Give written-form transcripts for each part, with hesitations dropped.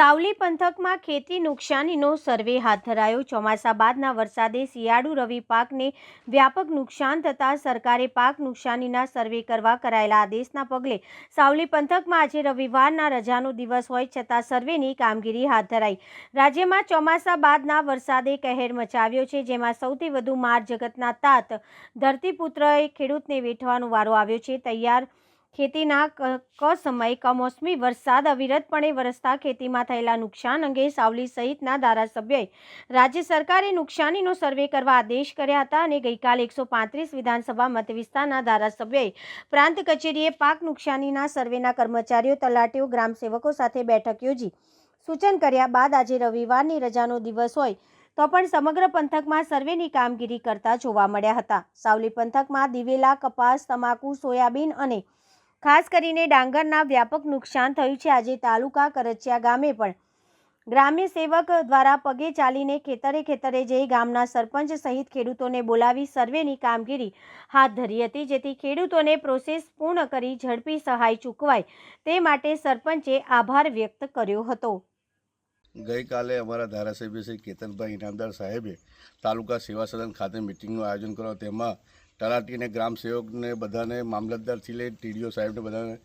સાવલી પંથકમાં ખેતી નુકસાનીનો સર્વે હાથ ધરાયો। ચોમાસા બાદના વરસાદે શિયાળુ રવિ પાકને વ્યાપક નુકસાન થતાં સરકારે પાક નુકસાનીના સર્વે કરવા કરાયેલા આદેશના પગલે સાવલી પંથકમાં આજે રવિવારના રજાનો દિવસ હોય છતાં સર્વેની કામગીરી હાથ ધરાઈ। રાજ્યમાં ચોમાસા બાદના વરસાદે કહેર મચાવ્યો છે, જેમાં સૌથી વધુ માર જગતના તાત ધરતીપુત્રએ ખેડૂતને વેઠવાનો વારો આવ્યો છે। તૈયાર ખેતીના કમોસમી કમોસમી વરસાદ અવિરતપણે વરસતા ખેતીમાં થયેલા નુકસાન અંગે સાવલી સહિતના ધારાસભ્યોએ રાજ્ય સરકારે નુકસાનીનો સર્વે કરવા આદેશ કર્યા હતા અને ગઈકાલે 135 વિધાનસભા મત વિસ્તારના ધારાસભ્યોએ પ્રાંત કચેરીએ પાક નુકસાનીના સર્વેના કર્મચારીઓ, તલાટીઓ, ગ્રામસેવકો સાથે બેઠક યોજી સૂચન કર્યા બાદ આજે રવિવારની રજાનો દિવસ હોય તો પણ સમગ્ર પંથકમાં સર્વેની કામગીરી કરતા જોવા મળ્યા હતા। સાવલી પંથકમાં દિવેલા, કપાસ, તમાકુ, સોયાબીન અને ખાસ કરીને ડાંગરના વ્યાપક નુકસાન થયું છે। આજે તાલુકા કરચિયા ગામે પણ ગ્રામ્ય સેવક દ્વારા પગે ચાલીને ખેતરે જઈ ગામના સરપંચ સહિત ખેડૂતોને બોલાવી સર્વેની કામગીરી હાથ ધરી હતી, જેથી ખેડૂતોને પ્રોસેસ પૂર્ણ કરી ઝડપી સહાય ચૂકવાય તે માટે સરપંચે આભાર વ્યક્ત કર્યો હતો। ગઈકાલે અમારા ધારાસભ્ય શ્રી કેતનભાઈ ઇનામદાર સાહેબે તાલુકા સેવા સદન ખાતે મિટિંગનું આયોજન કર્યું। તેમાં તલાટી અને ગ્રામસેવકને બધાને મામલતદારથી લઈ ટીડીઓ સાહેબને બધાને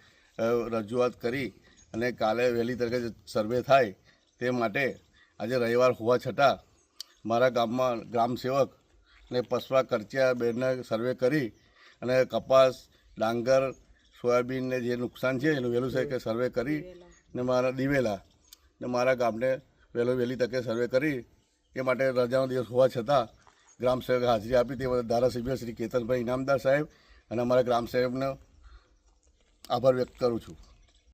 રજૂઆત કરી અને કાલે વહેલી તરીકે સર્વે થાય તે માટે આજે રવિવાર હોવા છતાં મારા ગામમાં ગ્રામસેવક અને પસવા કરચિયા બેનને સર્વે કરી અને કપાસ, ડાંગર, સોયાબીનને જે નુકસાન છે એનું વહેલું છે કે સર્વે કરી ને મારા દિવેલા ને મારા ગામને વહેલી તકે સર્વે કરી એ માટે રજાનો દિવસ હોવા છતાં ગ્રામસેવકે હાજરી આપી તે બધા ધારાસભ્ય શ્રી કેતનભાઈ ઇનામદાર સાહેબ અને અમારા ગ્રામસેવકનો આભાર વ્યક્ત કરું છું।